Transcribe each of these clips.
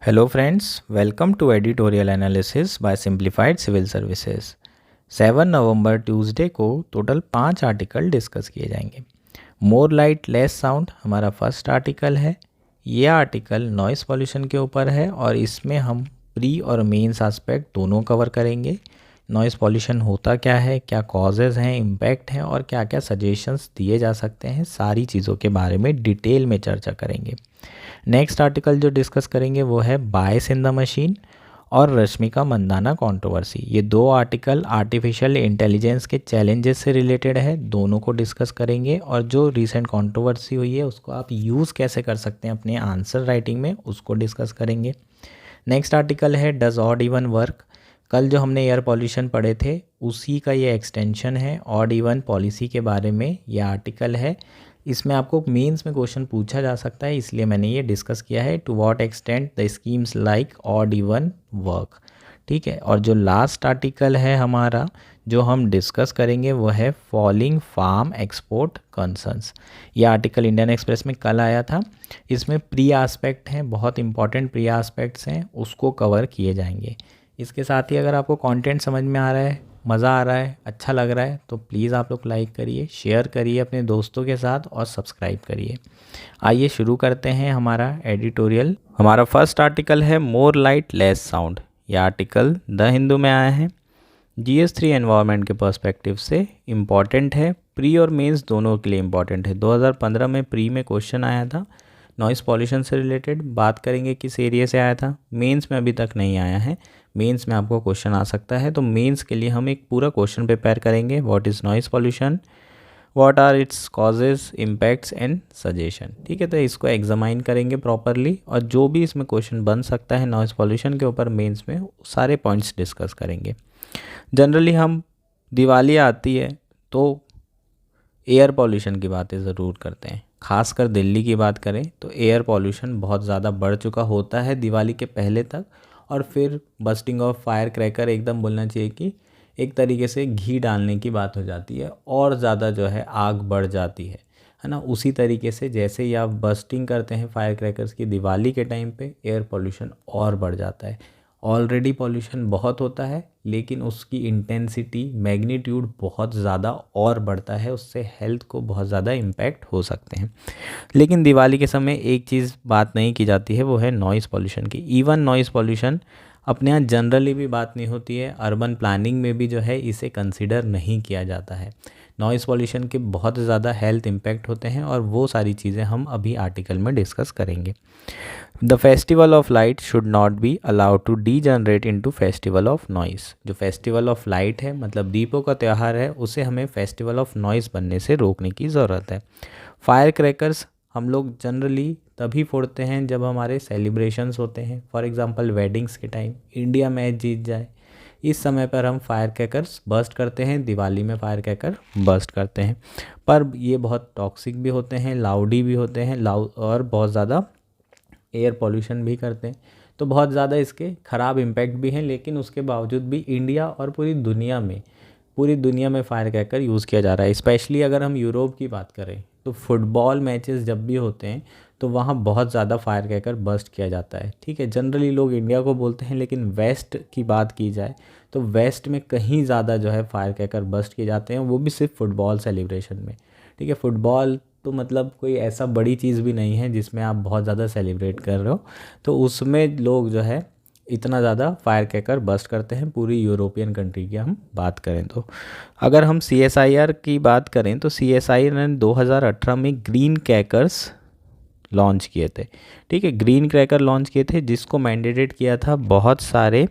Hello friends, welcome to editorial analysis by Simplified Civil Services। 7 November Tuesday को total 5 article discuss किए जाएंगे। मोर light less sound हमारा first article है। ये article noise pollution के ऊपर है और इसमें हम प्री और मेंस एस्पेक्ट दोनों कवर करेंगे। नॉइस पॉल्यूशन होता क्या है, क्या कॉजेज़ हैं, इम्पैक्ट हैं और क्या क्या सजेशंस दिए जा सकते हैं, सारी चीज़ों के बारे में डिटेल में चर्चा करेंगे। नेक्स्ट आर्टिकल जो डिस्कस करेंगे वो है बायस इन द मशीन और रश्मिका मंदाना कंट्रोवर्सी। ये दो आर्टिकल आर्टिफिशियल इंटेलिजेंस के चैलेंजेस से रिलेटेड है, दोनों को डिस्कस करेंगे और जो रीसेंट कंट्रोवर्सी हुई है उसको आप यूज़ कैसे कर सकते हैं अपने आंसर राइटिंग में, उसको डिस्कस करेंगे। नेक्स्ट आर्टिकल है डज ऑड इवन वर्क। कल जो हमने एयर पॉल्यूशन पढ़े थे उसी का ये एक्सटेंशन है, ऑड इवन पॉलिसी के बारे में ये आर्टिकल है। इसमें आपको मेंस में क्वेश्चन पूछा जा सकता है, इसलिए मैंने ये डिस्कस किया है। To what extent the schemes like odd even work, ठीक है। और जो लास्ट आर्टिकल है हमारा जो हम डिस्कस करेंगे वो है फॉलिंग फार्म एक्सपोर्ट कंसर्न्स। ये आर्टिकल इंडियन एक्सप्रेस में कल आया था। इसमें प्री एस्पेक्ट हैं, बहुत इंपॉर्टेंट प्री एस्पेक्ट्स हैं, उसको कवर किए जाएंगे। इसके साथ ही अगर आपको कंटेंट समझ में आ रहा है, मज़ा आ रहा है, अच्छा लग रहा है तो प्लीज़ आप लोग लाइक करिए, शेयर करिए अपने दोस्तों के साथ और सब्सक्राइब करिए। आइए शुरू करते हैं हमारा एडिटोरियल। हमारा फर्स्ट आर्टिकल है मोर लाइट लेस साउंड। यह आर्टिकल द हिंदू में आया है। GS3 एनवायरनमेंट के पर्सपेक्टिव से इम्पॉर्टेंट है, प्री और मेंस दोनों के लिए इम्पॉर्टेंट है। 2015 में प्री में क्वेश्चन आया था नॉइस पॉल्यूशन से रिलेटेड, बात करेंगे किस एरिया से आया था। मेंस में अभी तक नहीं आया है, मेंस में आपको क्वेश्चन आ सकता है, तो मेंस के लिए हम एक पूरा क्वेश्चन प्रिपेयर करेंगे। What is noise pollution, what are its causes, impacts and suggestion, ठीक है। तो इसको एग्जामाइन करेंगे प्रॉपरली और जो भी इसमें क्वेश्चन बन सकता है नॉइस पॉल्यूशन के ऊपर मेंस में, सारे पॉइंट्स डिस्कस करेंगे। जनरली हम दिवाली आती है तो एयर पॉल्यूशन की बातें ज़रूर करते हैं। खासकर दिल्ली की बात करें तो एयर पॉल्यूशन बहुत ज़्यादा बढ़ चुका होता है दिवाली के पहले तक, और फिर बस्टिंग ऑफ फायर क्रैकर, एकदम बोलना चाहिए कि एक तरीके से घी डालने की बात हो जाती है और ज़्यादा जो है आग बढ़ जाती है ना। उसी तरीके से जैसे ही आप बस्टिंग करते हैं फायर क्रैकर्स की दिवाली के टाइम पे, एयर पॉल्यूशन और बढ़ जाता है। ऑलरेडी पॉल्यूशन बहुत होता है लेकिन उसकी इंटेंसिटी, मैग्नीट्यूड बहुत ज़्यादा और बढ़ता है, उससे हेल्थ को बहुत ज़्यादा इम्पैक्ट हो सकते हैं। लेकिन दिवाली के समय एक चीज़ बात नहीं की जाती है, वो है नॉइज़ पॉल्यूशन की। इवन नॉइज़ पॉल्यूशन अपने यहाँ जनरली भी बात नहीं होती है, अर्बन प्लानिंग में भी जो है इसे कंसिडर नहीं किया जाता है। नॉइज़ पॉल्यूशन के बहुत ज़्यादा हेल्थ इम्पैक्ट होते हैं और वो सारी चीज़ें हम अभी आर्टिकल में डिस्कस करेंगे। The festival of light should not be allowed to degenerate into festival of noise. जो फेस्टिवल ऑफ लाइट है, मतलब दीपों का त्यौहार है, उसे हमें फेस्टिवल ऑफ नॉइस बनने से रोकने की ज़रूरत है। फायर क्रैकर्स हम लोग जनरली तभी फोड़ते हैं जब हमारे सेलिब्रेशंस होते हैं, फॉर एग्जांपल वेडिंग्स के टाइम, इंडिया मैच जीत जाए, इस समय पर हम फायर क्रैकर्स बर्स्ट करते हैं। दिवाली में फायर क्रैकर बर्स्ट करते हैं, पर ये बहुत टॉक्सिक भी होते हैं, लाउडी भी होते हैं, और बहुत ज़्यादा एयर पॉल्यूशन भी करते हैं, तो बहुत ज़्यादा इसके ख़राब इम्पैक्ट भी हैं। लेकिन उसके बावजूद भी इंडिया और पूरी दुनिया में फायर क्रैकर यूज़ किया जा रहा है। स्पेशली अगर हम यूरोप की बात करें तो फुटबॉल मैचेस जब भी होते हैं तो वहाँ बहुत ज़्यादा फायर क्रैकर बर्स्ट किया जाता है, ठीक है। जनरली लोग इंडिया को बोलते हैं, लेकिन वेस्ट की बात की जाए तो वेस्ट में कहीं ज़्यादा जो है फायर क्रैकर बर्स्ट किए जाते हैं, वो भी सिर्फ फुटबॉल सेलिब्रेशन में, ठीक है। फुटबॉल तो मतलब कोई ऐसा बड़ी चीज़ भी नहीं है जिसमें आप बहुत ज़्यादा सेलिब्रेट कर रहे हो, तो उसमें लोग जो है इतना ज़्यादा फायर क्रैकर बर्स्ट करते हैं। पूरी यूरोपियन कंट्री की हम बात करें तो, अगर हम CSIR की बात करें तो CSIR ने 2018 में ग्रीन क्रैकर्स लॉन्च किए थे, ठीक है। ग्रीन क्रैकर लॉन्च किए थे जिसको मैंडेटेड किया था बहुत सारे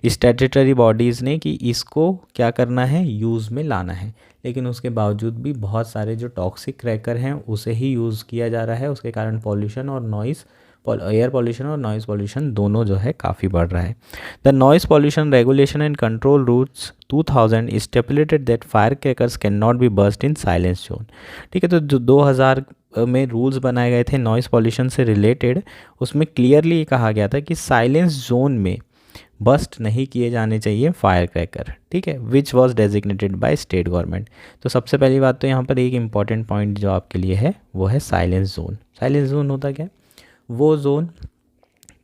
स्टैट्यूटरी बॉडीज़ ने कि इसको क्या करना है, यूज़ में लाना है। लेकिन उसके बावजूद भी बहुत सारे जो टॉक्सिक क्रैकर हैं उसे ही यूज़ किया जा रहा है। उसके कारण पॉल्यूशन और एयर पॉल्यूशन और नॉइज़ पॉल्यूशन दोनों जो है काफ़ी बढ़ रहा है। The noise pollution regulation and control rules 2000 stipulated that fire crackers can not be burst in silence zone, ठीक है। तो जो 2000 में रूल्स बनाए गए थे नॉइज़ पॉल्यूशन से रिलेटेड, उसमें क्लियरली कहा गया था कि साइलेंस जोन में बस्ट नहीं किए जाने चाहिए फायर क्रैकर, ठीक है, which was designated by state government. तो सबसे पहली बात तो यहाँ पर एक इंपॉर्टेंट पॉइंट जो आपके लिए है वो है साइलेंस जोन। साइलेंस जोन होता क्या है, वो जोन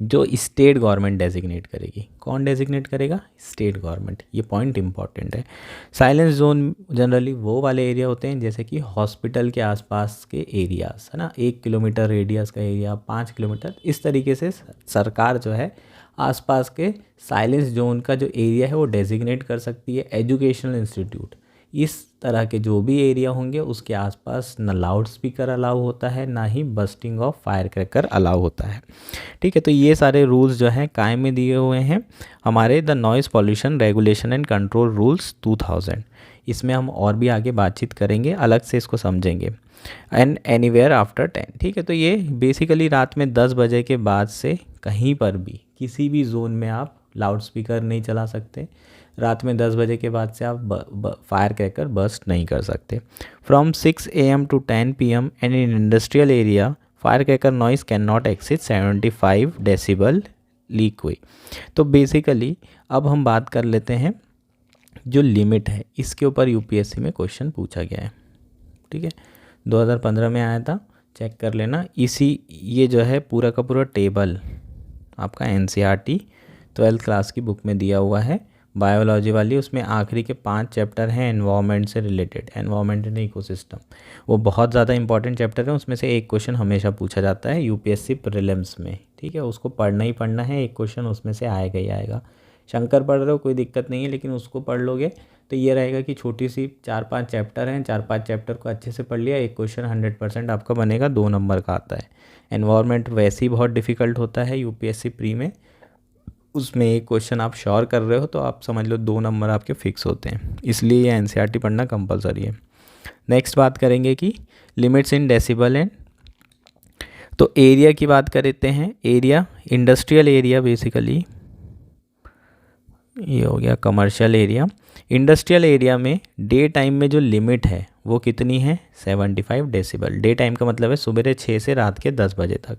जो स्टेट गवर्नमेंट डेजिग्नेट करेगी। कौन डेजिग्नेट करेगा? State government. ये पॉइंट इंपॉर्टेंट है। साइलेंस जोन जनरली वो वाले एरिया होते हैं जैसे कि हॉस्पिटल के आसपास के एरियाज़, है ना, 1 किलोमीटर रेडियस का एरिया, 5 किलोमीटर, इस तरीके से सरकार जो है आसपास के साइलेंस जोन का जो एरिया है वो डेजिग्नेट कर सकती है। एजुकेशनल इंस्टीट्यूट, इस तरह के जो भी एरिया होंगे उसके आसपास ना लाउड स्पीकर अलाउ होता है, ना ही bursting of fire cracker allow होता है। ठीक है, तो ये सारे रूल्स जो हैं कायम में दिए हुए हैं हमारे the noise pollution regulation and control rules 2000। इसमें हम और भी आगे बातचीत करेंगे, अलग से इसको समझेंगे। And anywhere after 10। ठीक है, तो ये बेसिकली रात में 10 बजे के बाद से कहीं पर भी किसी भी जोन में आप लाउड स्पीकर नहीं चला सकते। रात में 10 बजे के बाद से आप फायर क्रैकर बर्स्ट नहीं कर सकते। From 6 AM to 10 PM and in industrial area fire cracker noise can not exceed 75 decibel leak हुई। तो बेसिकली अब हम बात कर लेते हैं जो लिमिट है, इसके ऊपर यूपीएससी में क्वेश्चन पूछा गया है। ठीक है, 2015 में आया था, चेक कर लेना। ये जो है पूरा का पूरा टेबल आपका NCERT 12th क्लास की बुक में दिया हुआ है, बायोलॉजी वाली। उसमें आखिरी के 5 चैप्टर हैं एनवायरनमेंट से रिलेटेड, एनवायरनमेंट एंड इकोसिस्टम। वो बहुत ज़्यादा इंपॉर्टेंट चैप्टर है, उसमें से एक क्वेश्चन हमेशा पूछा जाता है यूपीएससी प्रीलिम्स में। ठीक है, उसको पढ़ना ही पढ़ना है, एक क्वेश्चन उसमें से आएगा ही आएगा। शंकर पढ़ रहे हो कोई दिक्कत नहीं है, लेकिन उसको पढ़ लोगे तो ये रहेगा कि छोटी सी 4-5 चैप्टर हैं, 4-5 चैप्टर को अच्छे से पढ़ लिया, एक क्वेश्चन 100% आपका बनेगा, 2 नंबर का आता है। एनवायरनमेंट वैसे ही बहुत डिफिकल्ट होता है यूपीएससी प्री में, उसमें एक क्वेश्चन आप श्योर कर रहे हो तो आप समझ लो 2 नंबर आपके फिक्स होते हैं, इसलिए ये NCERT पढ़ना कंपलसरी है। नेक्स्ट बात करेंगे कि लिमिट्स इन डेसिबल एंड, तो एरिया की बात करते हैं। एरिया, इंडस्ट्रियल एरिया, बेसिकली ये हो गया कमर्शियल एरिया। इंडस्ट्रियल एरिया में डे टाइम में जो लिमिट है वो कितनी है? 75 डेसिबल। डे टाइम का मतलब है सुबह 6 से रात के 10 बजे तक,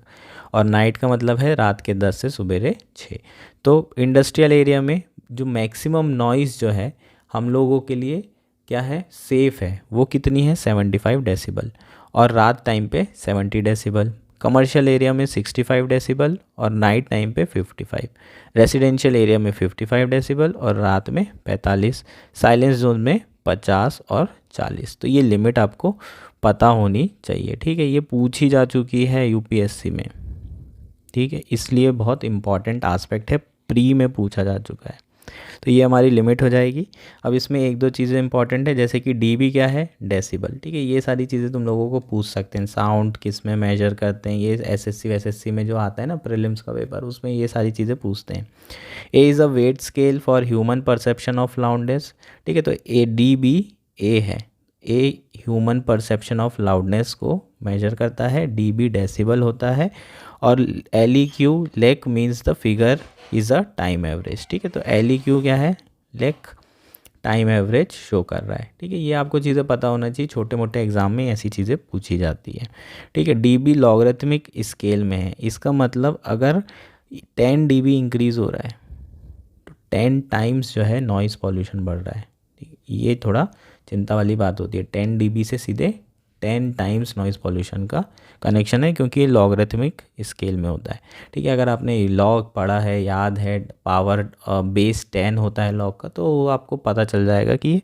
और नाइट का मतलब है रात के 10 से सुबह 6। तो इंडस्ट्रियल एरिया में जो मैक्सिमम नॉइज़ जो है हम लोगों के लिए क्या है, सेफ़ है, वो कितनी है? 75 डेसिबल, और रात टाइम पे 70 डेसिबल। कमर्शियल एरिया में 65 डेसिबल और नाइट टाइम पे 55। रेसिडेंशियल एरिया में 55 डेसिबल और रात में 45। साइलेंस जोन में 50 और 40। तो ये लिमिट आपको पता होनी चाहिए। ठीक है, ये पूछी जा चुकी है यूपीएससी में। ठीक है, इसलिए बहुत इंपॉर्टेंट एस्पेक्ट है, प्री में पूछा जा चुका है। तो ये हमारी लिमिट हो जाएगी। अब इसमें 1-2 चीज़ें इंपॉर्टेंट है, जैसे कि डीबी क्या है? डेसिबल। ठीक है, ये सारी चीज़ें तुम लोगों को पूछ सकते हैं। साउंड किस में मेजर करते हैं, ये एसएससी में जो आता है ना प्रीलिम्स का पेपर, उसमें ये सारी चीज़ें पूछते हैं। A is a weight scale for human perception of loudness. ठीक है, तो डीबी ए है, A human perception of loudness को मेजर करता है, डीबी डेसिबल होता है, और LEQ लेक means the figure is a time average. ठीक है, तो LEQ क्या है? लेक टाइम एवरेज शो कर रहा है। ठीक है, ये आपको चीज़ें पता होना चाहिए, छोटे मोटे एग्जाम में ऐसी चीज़ें पूछी जाती है। ठीक है, डीबी लॉगरिथमिक स्केल में है, इसका मतलब अगर 10 dB इंक्रीज़ हो रहा है तो 10 टाइम्स जो है नॉइज़ पॉल्यूशन बढ़ रहा है। ये थोड़ा चिंता वाली बात होती है। 10 dB से सीधे 10 टाइम्स नॉइज़ पॉल्यूशन का कनेक्शन है, क्योंकि ये लॉगरिथमिक स्केल में होता है। ठीक है, अगर आपने लॉग पढ़ा है, याद है, पावर बेस 10 होता है लॉग का, तो आपको पता चल जाएगा कि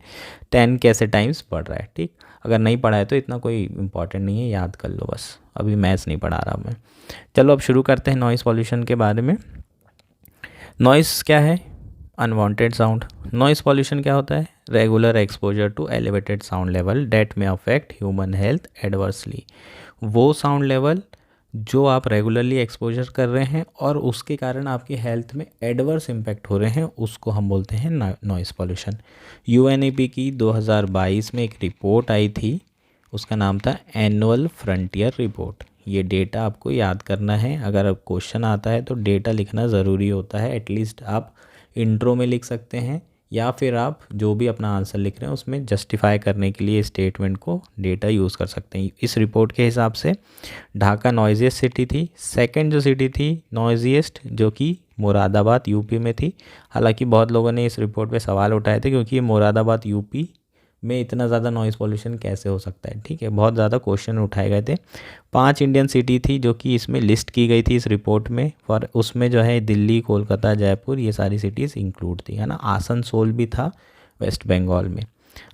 10 कैसे टाइम्स बढ़ रहा है। ठीक, अगर नहीं पढ़ा है तो इतना कोई इंपॉर्टेंट नहीं है, याद कर लो बस, अभी मैथ्स नहीं पढ़ा रहा मैं। चलो अब शुरू करते हैं नॉइज़ पॉल्यूशन के बारे में। नॉइज़ क्या है? Unwanted sound. नॉइज़ पॉल्यूशन क्या होता है? Regular exposure to elevated sound level that may affect human health adversely. वो साउंड लेवल जो आप रेगुलरली एक्सपोजर कर रहे हैं और उसके कारण आपकी हेल्थ में एडवर्स इम्पैक्ट हो रहे हैं, उसको हम बोलते हैं नॉइज़ पॉल्यूशन। UNEP की 2022 में एक रिपोर्ट आई थी, उसका नाम था एनुअल फ्रंटियर रिपोर्ट। ये डेटा आपको याद करना है, अगर क्वेश्चन आता है तो डेटा लिखना ज़रूरी होता है। एटलीस्ट आप इंट्रो में लिख सकते हैं, या फिर आप जो भी अपना आंसर लिख रहे हैं उसमें जस्टिफाई करने के लिए स्टेटमेंट को डेटा यूज़ कर सकते हैं। इस रिपोर्ट के हिसाब से ढाका नॉइजिएस्ट सिटी थी। सेकंड जो सिटी थी नॉइजिएस्ट, जो कि मुरादाबाद यूपी में थी। हालांकि बहुत लोगों ने इस रिपोर्ट पे सवाल उठाए थे, क्योंकि ये मुरादाबाद यूपी में इतना ज़्यादा नॉइज़ पॉल्यूशन कैसे हो सकता है। ठीक है, बहुत ज़्यादा क्वेश्चन उठाए गए थे। 5 इंडियन सिटी थी जो कि इसमें लिस्ट की गई थी इस रिपोर्ट में, और उसमें जो है दिल्ली, कोलकाता, जयपुर, ये सारी सिटीज़ इंक्लूड थी, है ना। आसनसोल भी था वेस्ट बंगाल में।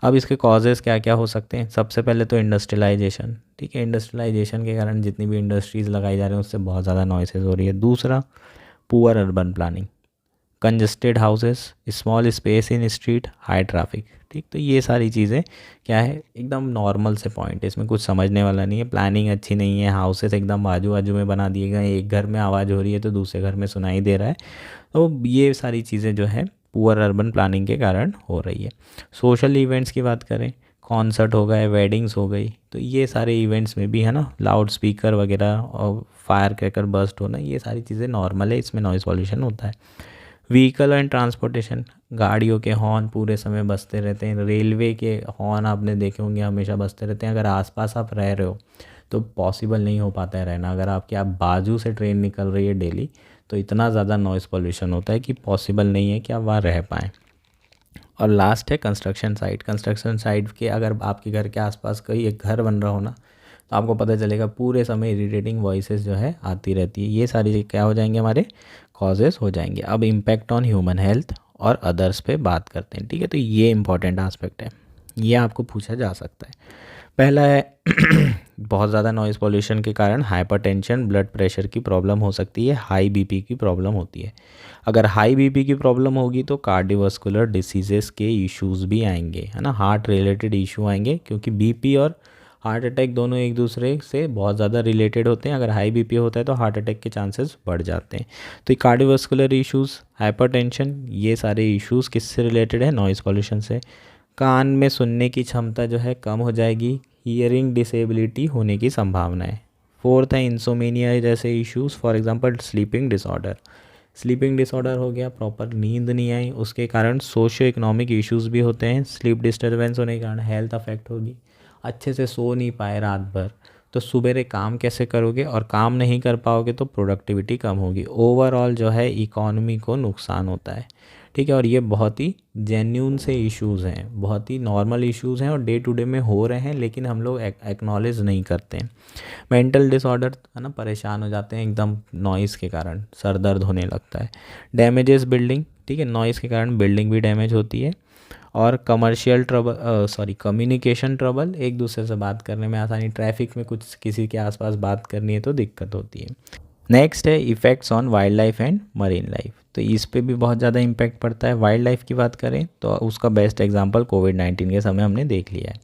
अब इसके कॉजेज़ क्या क्या हो सकते हैं। सबसे पहले तो इंडस्ट्रियलाइजेशन। ठीक है, इंडस्ट्रियलाइजेशन के कारण जितनी भी इंडस्ट्रीज़ लगाई जा रही हैं उससे बहुत ज़्यादा नॉइसेज हो रही है। दूसरा, poor urban planning, congested houses, small space in street, high traffic. ठीक, तो ये सारी चीज़ें क्या है, एकदम नॉर्मल से पॉइंट है, इसमें कुछ समझने वाला नहीं है। प्लानिंग अच्छी नहीं है, हाउसेस एकदम बाजू बाजू में बना दिए गए, एक घर में आवाज़ हो रही है तो दूसरे घर में सुनाई दे रहा है। तो ये सारी चीज़ें जो है पुअर अर्बन प्लानिंग के कारण हो रही है। सोशल इवेंट्स की बात करें, कॉन्सर्ट हो गए, वेडिंग्स हो गई, तो ये सारे इवेंट्स में भी, है ना, लाउड स्पीकर वगैरह और फायर क्रैकर बर्स्ट होना, ये सारी चीज़ें नॉर्मल है, इसमें नॉइज़ पॉल्यूशन होता है। व्हीकल एंड ट्रांसपोर्टेशन, गाड़ियों के हॉर्न पूरे समय बजते रहते हैं। रेलवे के हॉर्न आपने देखे होंगे, हमेशा बजते रहते हैं। अगर आसपास आप रह रहे हो तो पॉसिबल नहीं हो पाता है रहना। अगर आपके आप बाजू से ट्रेन निकल रही है डेली, तो इतना ज़्यादा नॉइज़ पॉल्यूशन होता है कि पॉसिबल नहीं है कि आप वहाँ रह पाएँ। और लास्ट है कंस्ट्रक्शन साइट। कंस्ट्रक्शन साइट के अगर आपके घर के आसपास कोई एक घर बन रहा हो ना, तो आपको पता चलेगा पूरे समय इरिटेटिंग वॉइसेस जो है आती रहती है। ये सारी क्या हो जाएंगे, हमारे कॉजेज़ हो जाएंगे। अब इम्पैक्ट ऑन ह्यूमन हेल्थ और अदर्स पे बात करते हैं। ठीक है, तो ये इंपॉर्टेंट आस्पेक्ट है, ये आपको पूछा जा सकता है। पहला है बहुत ज़्यादा नॉइज़ पॉल्यूशन के कारण हाइपरटेंशन, ब्लड प्रेशर की प्रॉब्लम हो सकती है, हाई बीपी की प्रॉब्लम होती है। अगर हाई बीपी की प्रॉब्लम होगी तो कार्डियोवास्कुलर डिसीजेस के इश्यूज़ भी आएंगे, है ना, हार्ट रिलेटेड इशू आएंगे, क्योंकि बीपी और हार्ट अटैक दोनों एक दूसरे से बहुत ज़्यादा रिलेटेड होते हैं। अगर हाई बीपी होता है तो हार्ट अटैक के चांसेस बढ़ जाते हैं। तो ये कार्डियोवास्कुलर इश्यूज़, हाइपरटेंशन, ये सारे इश्यूज़ किससे रिलेटेड है, नॉइज़ पॉल्यूशन से। कान में सुनने की क्षमता जो है कम हो जाएगी, हियरिंग डिसेबिलिटी होने की संभावना है। फोर्थ है इंसोमेनिया जैसे issues, for example sleeping disorder. Sleeping disorder हो गया, प्रॉपर नींद नहीं आई, उसके कारण सोशियो इकोनॉमिक इश्यूज़ भी होते हैं। स्लीप डिस्टर्बेंस होने के कारण हेल्थ अफेक्ट होगी, अच्छे से सो नहीं पाए रात भर तो सुबेरे काम कैसे करोगे, और काम नहीं कर पाओगे तो प्रोडक्टिविटी कम होगी। ओवरऑल जो है इकोनॉमी को नुकसान होता है। ठीक है, और ये बहुत ही जेन्यून से इश्यूज़ हैं, बहुत ही नॉर्मल इश्यूज़ हैं और डे टू डे में हो रहे हैं, लेकिन हम लोग एक्नॉलेज नहीं करते हैं। मेंटल डिसऑर्डर, है ना, परेशान हो जाते हैं एकदम नॉइज़ के कारण, सर दर्द होने लगता है। डैमेजेस बिल्डिंग, ठीक है, नॉइज़ के कारण बिल्डिंग भी डैमेज होती है। और कमर्शियल ट्रबल, कम्युनिकेशन ट्रबल, एक दूसरे से बात करने में आसानी, ट्रैफिक में कुछ किसी के आसपास बात करनी है तो दिक्कत होती है। नेक्स्ट है effects on wild life and marine life, तो इस पे भी बहुत ज़्यादा इम्पैक्ट पड़ता है। वाइल्ड लाइफ की बात करें तो उसका बेस्ट एग्जांपल कोविड-19 के समय हमने देख लिया है।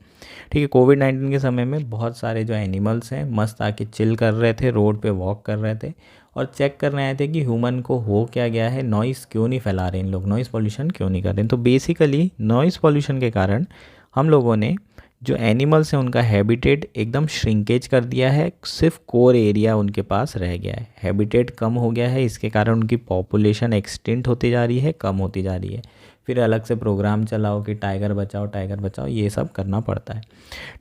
ठीक है, कोविड-19 के समय में बहुत सारे जो एनिमल्स हैं मस्त आके चिल कर रहे थे, रोड पे वॉक कर रहे थे और चेक करने आए थे कि ह्यूमन को हो क्या गया है, नॉइज़ क्यों नहीं फैला रहे इन लोग, नॉइज़ पॉल्यूशन क्यों नहीं कर रहे। तो बेसिकली नॉइज़ पॉल्यूशन के कारण हम लोगों ने जो एनिमल्स हैं उनका हैबिटेट एकदम श्रिंकेज कर दिया है, सिर्फ कोर एरिया उनके पास रह गया है, हैबिटेट कम हो गया है। इसके कारण उनकी पॉपुलेशन एक्सटिंक्ट होती जा रही है, कम होती जा रही है। फिर अलग से प्रोग्राम चलाओ कि टाइगर बचाओ, ये सब करना पड़ता है।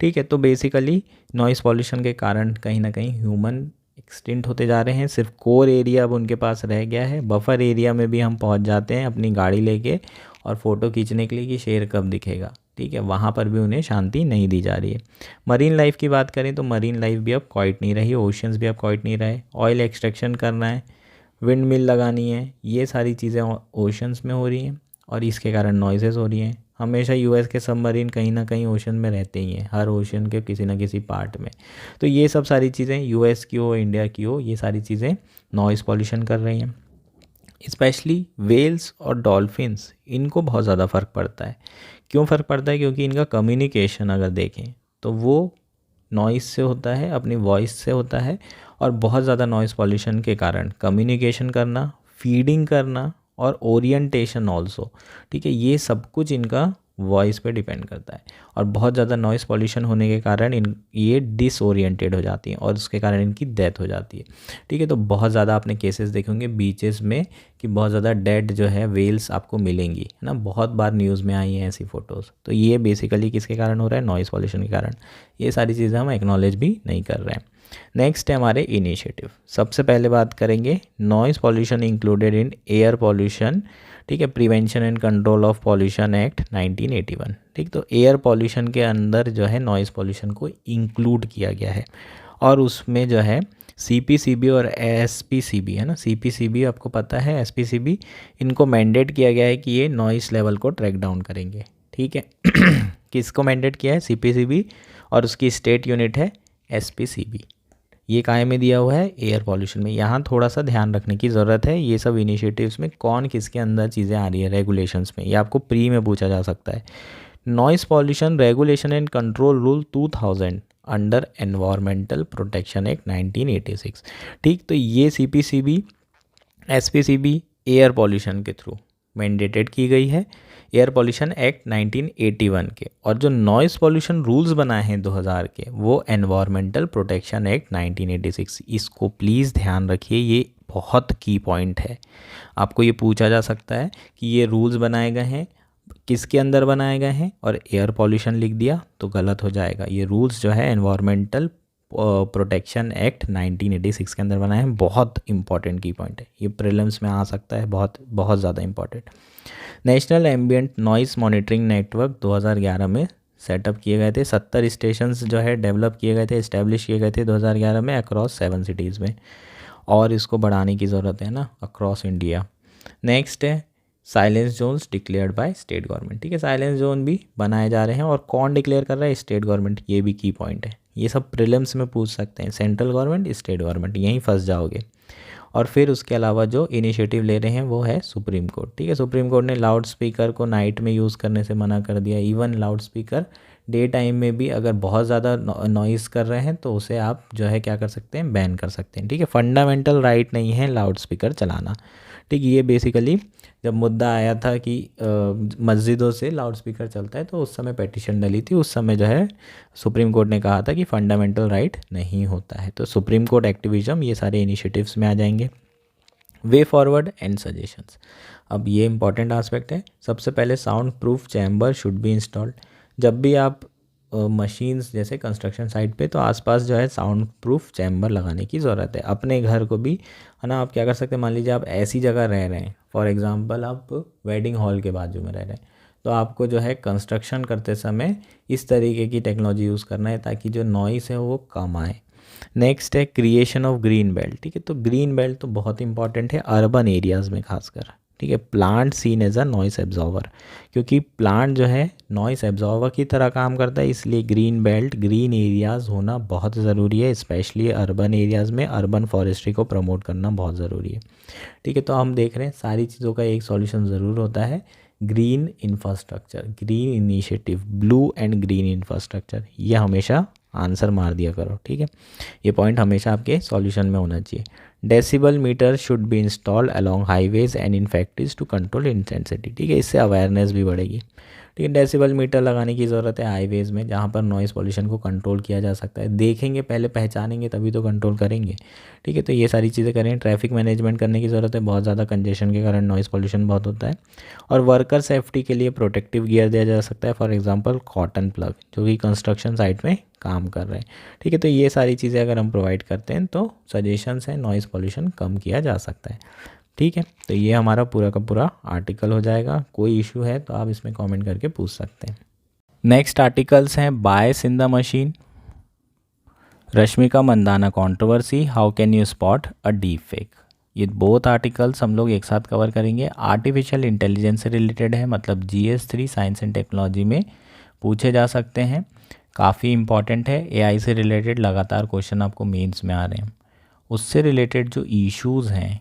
ठीक है, तो बेसिकली नॉइज़ पॉल्यूशन के कारण कहीं ना कहीं ह्यूमन एक्सटिंक्ट होते जा रहे हैं, सिर्फ कोर एरिया अब उनके पास रह गया है। बफर एरिया में भी हम पहुंच जाते हैं अपनी गाड़ी लेके और फ़ोटो खींचने के लिए कि शेर कब दिखेगा। ठीक है, वहाँ पर भी उन्हें शांति नहीं दी जा रही है। मरीन लाइफ की बात करें तो मरीन लाइफ भी अब क्वाइट नहीं रही, ओशंस भी अब क्वाइट नहीं रहे। ऑयल एक्सट्रैक्शन करना है, विंड मिल लगानी है, ये सारी चीज़ें ओशंस में हो रही हैं और इसके कारण नॉइजेज़ हो रही हैं। हमेशा यूएस के सबमरीन कहीं ना कहीं ओशन में रहते ही हैं, हर ओशन के किसी ना किसी पार्ट में। तो ये सब सारी चीज़ें यूएस की हो, इंडिया की हो, ये सारी चीज़ें नॉइज़ पॉल्यूशन कर रही हैं। स्पेशली वेल्स और डॉल्फिन्स, इनको बहुत ज़्यादा फ़र्क पड़ता है। क्यों फ़र्क पड़ता है? क्योंकि इनका कम्युनिकेशन अगर देखें तो वो नॉइज़ से होता है, अपनी वॉइस से होता है। और बहुत ज़्यादा नॉइज़ पॉल्यूशन के कारण कम्युनिकेशन करना, फीडिंग करना और ओरिएंटेशन ऑल्सो, ठीक है, ये सब कुछ इनका वॉइस पे डिपेंड करता है। और बहुत ज़्यादा नॉइज़ पॉल्यूशन होने के कारण ये डिसओरिएंटेड हो जाती हैं और उसके कारण इनकी डेथ हो जाती है। ठीक है, तो बहुत ज़्यादा आपने केसेस देखेंगे बीचेस में कि बहुत ज़्यादा डेड जो है वेल्स आपको मिलेंगी, है ना, बहुत बार न्यूज़ में आई हैं ऐसी फ़ोटोज़। तो ये बेसिकली किसके कारण हो रहा है? नॉइज़ पॉल्यूशन के कारण। ये सारी चीज़ें हम एक्नॉलेज भी नहीं कर रहे हैं। नेक्स्ट है हमारे इनिशिएटिव। सबसे पहले बात करेंगे noise pollution included in air pollution, ठीक है, prevention and control of pollution act 1981। ठीक, तो एयर पॉल्यूशन के अंदर जो है नॉइज़ पॉल्यूशन को इंक्लूड किया गया है और उसमें जो है CPCB और SPCB है ना, CPCB आपको पता है, SPCB इनको मैंडेट किया गया है कि ये नॉइस लेवल को ट्रैक डाउन करेंगे। ठीक है किसको मैंडेट किया है? CPCB, और उसकी स्टेट यूनिट है SPCB। ये काय में दिया हुआ है? एयर पॉल्यूशन में। यहाँ थोड़ा सा ध्यान रखने की ज़रूरत है, ये सब इनिशिएटिव्स में कौन किसके अंदर चीज़ें आ रही है रेगुलेशंस में, ये आपको प्री में पूछा जा सकता है। Noise pollution regulation and control rule 2000 under environmental protection act 1986। ठीक, तो ये CPCB SPCB एयर पॉल्यूशन के थ्रू मैंडेटेड की गई है, एयर पॉल्यूशन एक्ट 1981 के। और जो नॉइस पॉल्यूशन रूल्स बनाए हैं 2000 के, वो एनवायरमेंटल प्रोटेक्शन एक्ट 1986। इसको प्लीज़ ध्यान रखिए, ये बहुत की पॉइंट है। आपको ये पूछा जा सकता है कि ये रूल्स बनाए गए हैं, किसके अंदर बनाए गए हैं, और एयर पॉल्यूशन लिख दिया तो गलत हो जाएगा। ये रूल्स जो है एनवायरमेंटल प्रोटेक्शन एक्ट 1986 के अंदर बनाए हैं। बहुत इंपॉर्टेंट की पॉइंट है, ये प्रीलिम्स में आ सकता है, बहुत बहुत ज़्यादा important. National ambient noise monitoring network 2011 में सेटअप किए गए थे। 70 स्टेशंस जो है डेवलप किए गए थे, इस्टेब्लिश किए गए थे 2011 में अक्रॉस 7 सिटीज़ में, और इसको बढ़ाने की ज़रूरत है ना अक्रॉस इंडिया। नेक्स्ट है silence zones declared by state government. ठीक है, साइलेंस जोन भी बनाए जा रहे हैं, और कौन डिक्लेयर कर रहा है? State government. ये भी की पॉइंट है, ये सब प्रीलिम्स में पूछ सकते हैं, सेंट्रल गवर्नमेंट, स्टेट गवर्नमेंट, यहीं फंस जाओगे। और फिर उसके अलावा जो इनिशिएटिव ले रहे हैं वो है सुप्रीम कोर्ट। ठीक है, सुप्रीम कोर्ट ने लाउड स्पीकर को नाइट में यूज़ करने से मना कर दिया। Even loud speaker day time में भी अगर बहुत ज़्यादा नॉइज़ कर रहे हैं तो उसे आप जो है क्या कर सकते हैं? बैन कर सकते हैं। ठीक है, फंडामेंटल राइट नहीं है लाउड स्पीकर चलाना। ठीक, ये बेसिकली जब मुद्दा आया था कि मस्जिदों से लाउड स्पीकर चलता है, तो उस समय पेटिशन डली थी, उस समय जो है सुप्रीम कोर्ट ने कहा था कि फंडामेंटल राइट नहीं होता है। तो सुप्रीम कोर्ट एक्टिविज़म ये सारे इनिशिएटिव्स में आ जाएंगे। वे फॉरवर्ड एंड सजेशंस, अब ये इंपॉर्टेंट आस्पेक्ट है। सबसे पहले sound proof chamber should be installed. जब भी आप मशीन्स जैसे कंस्ट्रक्शन साइट पे, तो आसपास जो है साउंड प्रूफ चैम्बर लगाने की ज़रूरत है। अपने घर को भी है ना, आप क्या कर सकते हैं, मान लीजिए आप ऐसी जगह रह रहे हैं, फॉर एग्जांपल आप वेडिंग हॉल के बाजू में रह रहे हैं, तो आपको जो है कंस्ट्रक्शन करते समय इस तरीके की टेक्नोलॉजी यूज़ करना है ताकि जो नॉइस है वो कम आए। नेक्स्ट है क्रिएशन ऑफ ग्रीन बेल्ट। ठीक है, तो ग्रीन बेल्ट तो बहुत इंपॉर्टेंट है अर्बन एरियाज़ में खासकर। ठीक है, plant seen as a noise absorber, क्योंकि प्लांट जो है नॉइस एब्जॉर्वर की तरह काम करता है, इसलिए ग्रीन बेल्ट, ग्रीन एरियाज़ होना बहुत ज़रूरी है, स्पेशली अर्बन एरियाज़ में अर्बन फॉरेस्ट्री को प्रमोट करना बहुत ज़रूरी है। ठीक है, तो हम देख रहे हैं सारी चीज़ों का एक सॉल्यूशन ज़रूर होता है, green infrastructure, green initiative, blue and green infrastructure, ये हमेशा आंसर मार दिया करो। ठीक है, ये पॉइंट हमेशा आपके सॉल्यूशन में होना चाहिए। Decibel meter should be installed along highways and in factories to control intensity. ठीक है, इससे अवेयरनेस भी बढ़ेगी। ठीक है, डेसिबल मीटर लगाने की ज़रूरत है हाईवेज़ में, जहाँ पर नॉइज़ पॉल्यूशन को कंट्रोल किया जा सकता है। देखेंगे पहले, पहचानेंगे तभी तो कंट्रोल करेंगे। ठीक है, तो ये सारी चीज़ें करें। ट्रैफिक मैनेजमेंट करने की ज़रूरत है, बहुत ज़्यादा कंजेशन के कारण नॉइज़ पॉल्यूशन बहुत होता है। और वर्कर सेफ्टी के लिए प्रोटेक्टिव गियर दिया जा सकता है, फॉर एग्जांपल कॉटन प्लग, जो कि कंस्ट्रक्शन साइट में काम कर रहे हैं। ठीक है, तो ये सारी चीज़ें अगर हम प्रोवाइड करते हैं तो सजेशंस हैं, नॉइज़ पॉल्यूशन कम किया जा सकता है। ठीक है, तो ये हमारा पूरा का पूरा आर्टिकल हो जाएगा। कोई इशू है तो आप इसमें कमेंट करके पूछ सकते हैं। नेक्स्ट आर्टिकल्स हैं bias in the machine, Rashmika Mandanna controversy, how can you spot a deep fake. ये बोथ आर्टिकल्स हम लोग एक साथ कवर करेंगे। आर्टिफिशियल इंटेलिजेंस से रिलेटेड है, मतलब GS3 साइंस एंड टेक्नोलॉजी में पूछे जा सकते हैं, काफ़ी इंपॉर्टेंट है। AI से रिलेटेड लगातार क्वेश्चन आपको मेंस में आ रहे हैं। उससे रिलेटेड जो इश्यूज़ हैं,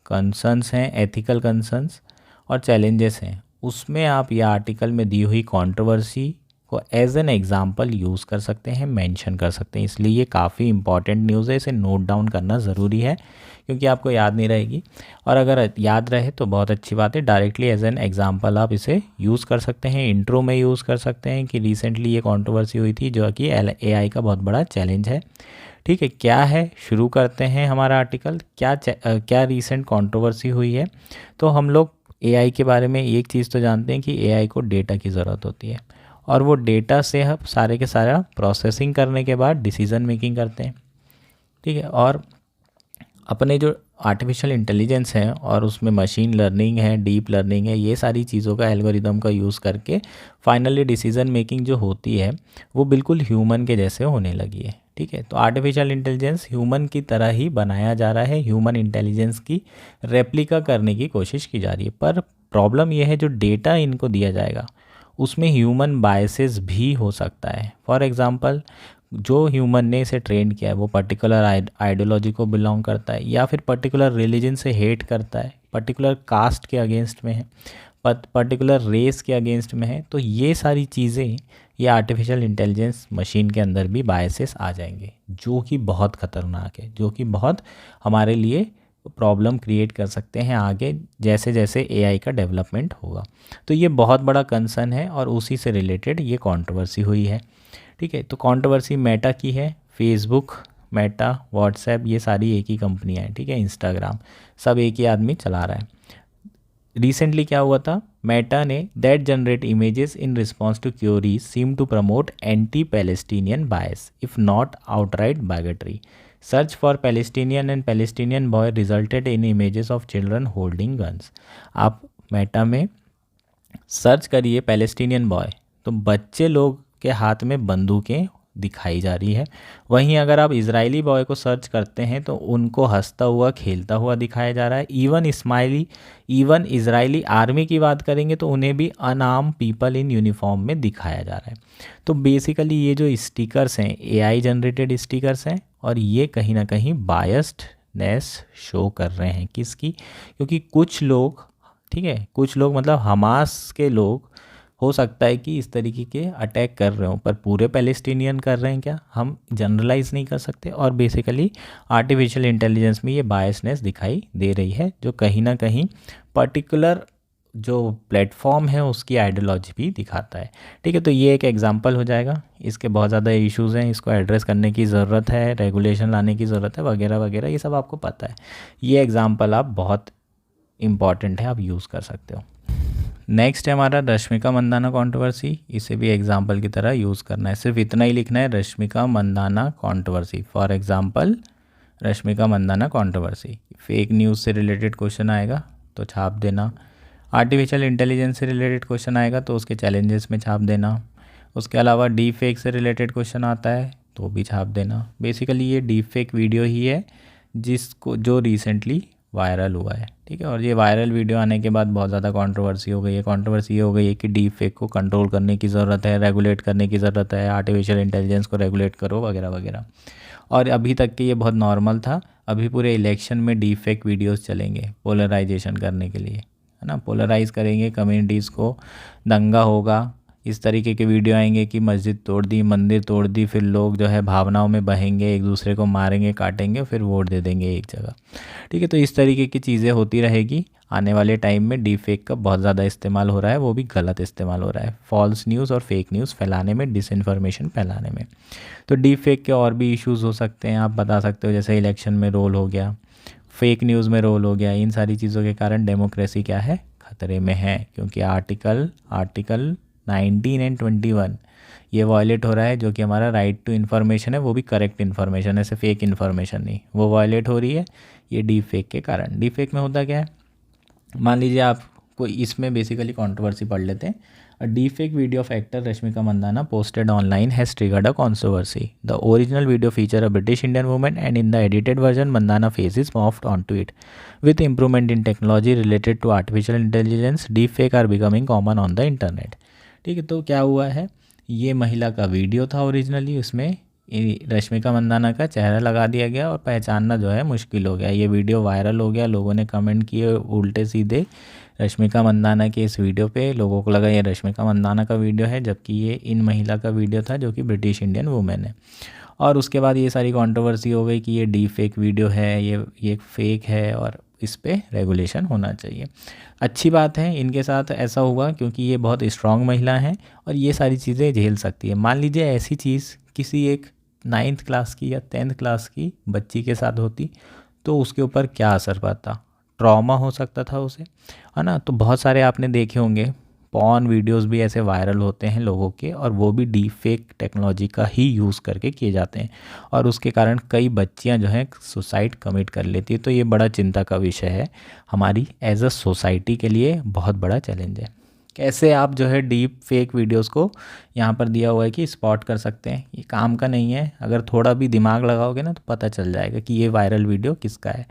कंसर्न्स हैं, एथिकल कंसर्न्स और चैलेंजेस हैं, उसमें आप यह आर्टिकल में दी हुई कंट्रोवर्सी को एज एन एग्जांपल यूज़ कर सकते हैं, मेंशन कर सकते हैं। इसलिए ये काफ़ी इंपॉर्टेंट न्यूज़ है, इसे नोट डाउन करना ज़रूरी है, क्योंकि आपको याद नहीं रहेगी। और अगर याद रहे तो बहुत अच्छी बात है, डायरेक्टली एज एन एग्जांपल आप इसे यूज़ कर सकते हैं। इंट्रो में यूज़ कर सकते हैं कि रिसेंटली ये कंट्रोवर्सी हुई थी, जो कि AI का बहुत बड़ा चैलेंज है। ठीक है, क्या है, शुरू करते हैं हमारा आर्टिकल। क्या रीसेंट कंट्रोवर्सी हुई है? तो हम लोग AI के बारे में एक चीज़ तो जानते हैं कि AI को डेटा की ज़रूरत होती है, और वो डेटा से हम सारे के सारा प्रोसेसिंग करने के बाद डिसीज़न मेकिंग करते हैं। ठीक है। और अपने जो आर्टिफिशियल इंटेलिजेंस है और उसमें मशीन लर्निंग है, डीप लर्निंग है, ये सारी चीज़ों का एल्गोरिदम का यूज़ करके फाइनली डिसीजन मेकिंग जो होती है वो बिल्कुल ह्यूमन के जैसे होने लगी है। ठीक है, तो आर्टिफिशियल इंटेलिजेंस ह्यूमन की तरह ही बनाया जा रहा है, ह्यूमन इंटेलिजेंस की रेप्लिका करने की कोशिश की जा रही है। पर प्रॉब्लम यह है जो डेटा इनको दिया जाएगा उसमें ह्यूमन बायसेस भी हो सकता है। फॉर एग्ज़ाम्पल, जो ह्यूमन ने इसे ट्रेन किया है वो पर्टिकुलर आइडियोलॉजी को बिलोंग करता है या फिर पर्टिकुलर रिलीजन से हेट करता है, पर्टिकुलर कास्ट के अगेंस्ट में है, पर्टिकुलर रेस के अगेंस्ट में है, तो ये सारी चीज़ें ये आर्टिफिशियल इंटेलिजेंस मशीन के अंदर भी बायसेस आ जाएंगे, जो कि बहुत ख़तरनाक है, जो कि बहुत हमारे लिए प्रॉब्लम क्रिएट कर सकते हैं आगे जैसे जैसे एआई का डेवलपमेंट होगा। तो ये बहुत बड़ा कंसर्न है और उसी से रिलेटेड ये कंट्रोवर्सी हुई है। ठीक है, तो कंट्रोवर्सी मेटा की है। फेसबुक, मेटा, व्हाट्सएप, ये सारी एक ही कंपनियां हैं। ठीक है, इंस्टाग्राम, सब एक ही आदमी चला रहा है। रिसेंटली क्या हुआ था, मेटा ने that generate images in response to queries seem to promote anti Palestinian bias if not outright bigotry. Search for Palestinian and Palestinian boy resulted in images of children holding guns. आप Meta में search करिए Palestinian boy, तो बच्चे लोग के हाथ में बंदूकें दिखाई जा रही है। वहीं अगर आप इजरायली बॉय को सर्च करते हैं तो उनको हंसता हुआ खेलता हुआ दिखाया जा रहा है। इवन इजरायली आर्मी की बात करेंगे तो उन्हें भी अनआर्म पीपल इन यूनिफॉर्म में दिखाया जा रहा है। तो बेसिकली ये जो स्टिकर्स हैं एआई जनरेटेड स्टिकर्स हैं और ये कहीं ना कहीं बायस्डनेस शो कर रहे हैं। किसकी? क्योंकि कुछ लोग, ठीक है, कुछ लोग मतलब हमास के लोग हो सकता है कि इस तरीके के अटैक कर रहे हो, पर पूरे पैलेस्टीनियन कर रहे हैं क्या, हम जनरलाइज नहीं कर सकते। और बेसिकली आर्टिफिशियल इंटेलिजेंस में ये बायसनेस दिखाई दे रही है जो कहीं ना कहीं पर्टिकुलर जो प्लेटफॉर्म है उसकी आइडियोलॉजी भी दिखाता है। ठीक है, तो ये एक एग्जांपल हो जाएगा। इसके बहुत ज़्यादा इश्यूज़ हैं, इसको एड्रेस करने की ज़रूरत है, रेगुलेशन लाने की ज़रूरत है, वगैरह वगैरह, ये सब आपको पता है। ये एग्जाम्पल आप बहुत इम्पॉर्टेंट है, आप यूज़ कर सकते हो। नेक्स्ट है हमारा रश्मिका मंदाना कंट्रोवर्सी। इसे भी एग्जाम्पल की तरह यूज़ करना है, सिर्फ इतना ही लिखना है, Rashmika Mandanna controversy. For example Rashmika Mandanna controversy. Fake news से रिलेटेड क्वेश्चन आएगा तो छाप देना। आर्टिफिशियल इंटेलिजेंस से रिलेटेड क्वेश्चन आएगा तो उसके चैलेंजेस में छाप देना। उसके अलावा डीप फेक से रिलेटेड क्वेश्चन आता है तो भी छाप देना। बेसिकली ये डीप फेक वीडियो ही है जो रिसेंटली वायरल हुआ है। ठीक है, और ये वायरल वीडियो आने के बाद बहुत ज़्यादा कंट्रोवर्सी हो गई है। कंट्रोवर्सी ये हो गई है कि डीप फेक को कंट्रोल करने की ज़रूरत है, रेगुलेट करने की ज़रूरत है, आर्टिफिशियल इंटेलिजेंस को रेगुलेट करो वगैरह वगैरह। और अभी तक के ये बहुत नॉर्मल था। अभी पूरे इलेक्शन में डीप फेक वीडियोज़ चलेंगे पोलराइजेशन करने के लिए, है ना, पोलराइज करेंगे कम्युनिटीज़ को, दंगा होगा, इस तरीके के वीडियो आएंगे कि मस्जिद तोड़ दी, मंदिर तोड़ दी, फिर लोग जो है भावनाओं में बहेंगे, एक दूसरे को मारेंगे, काटेंगे, फिर वोट दे देंगे एक जगह। ठीक है, तो इस तरीके की चीज़ें होती रहेगी। आने वाले टाइम में डीप फेक का बहुत ज़्यादा इस्तेमाल हो रहा है, वो भी गलत इस्तेमाल हो रहा है, फॉल्स न्यूज़ और फेक न्यूज़ फैलाने में, डिसइंफॉर्मेशन फैलाने में। तो डीप फेक के और भी इश्यूज़ हो सकते हैं, आप बता सकते हो, जैसे इलेक्शन में रोल हो गया, फेक न्यूज़ में रोल हो गया। इन सारी चीज़ों के कारण डेमोक्रेसी क्या है, खतरे में है, क्योंकि आर्टिकल 19 एंड 21 ये वायलेट हो रहा है, जो कि हमारा राइट टू इन्फॉर्मेशन है, वो भी करेक्ट इन्फॉर्मेशन है, सिर्फ फेक इन्फॉर्मेशन नहीं, वो वायलेट हो रही है ये डीप फेक के कारण। डीप फेक में होता क्या है, मान लीजिए आपको इसमें बेसिकली कंट्रोवर्सी पढ़ लेते हैं। A deep fake video of actor Rashmika Mandanna posted online has triggered a controversy. The original video featured a British Indian woman and in the edited version Mandana face is morphed onto it. With improvement in technology related to artificial intelligence, deepfake are becoming common on the internet. ठीक है, तो क्या हुआ है, ये महिला का video था ओरिजिनली, उसमें रश्मिका मंदाना का चेहरा लगा दिया गया और पहचानना जो है मुश्किल हो गया। ये वीडियो वायरल हो गया, लोगों ने कमेंट किए उल्टे सीधे रश्मिका मंदाना के इस वीडियो पे। लोगों को लगा ये रश्मिका मंदाना का वीडियो है, जबकि ये इन महिला का वीडियो था जो कि ब्रिटिश इंडियन वुमेन है। और उसके बाद ये सारी कंट्रोवर्सी हो गई कि ये डीप फेक वीडियो है, ये फेक है और इस पे रेगुलेशन होना चाहिए। अच्छी बात है इनके साथ ऐसा हुआ क्योंकि ये बहुत स्ट्रांग महिला हैं और ये सारी चीज़ें झेल सकती है। मान लीजिए ऐसी चीज़ किसी एक 9th क्लास की या 10th क्लास की बच्ची के साथ होती तो उसके ऊपर क्या असर पड़ता, ट्रॉमा हो सकता था उसे, है ना। तो बहुत सारे आपने देखे होंगे पॉर्न वीडियोस भी ऐसे वायरल होते हैं लोगों के, और वो भी डीप फेक टेक्नोलॉजी का ही यूज़ करके किए जाते हैं, और उसके कारण कई बच्चियां जो हैं सुसाइड कमिट कर लेती है। तो ये बड़ा चिंता का विषय है हमारी एज अ सोसाइटी के लिए, बहुत बड़ा चैलेंज है। कैसे आप जो है डीप फेक वीडियोस को यहाँ पर दिया हुआ है कि स्पॉट कर सकते हैं, ये काम का नहीं है। अगर थोड़ा भी दिमाग लगाओगे ना तो पता चल जाएगा कि ये वायरल वीडियो किसका है,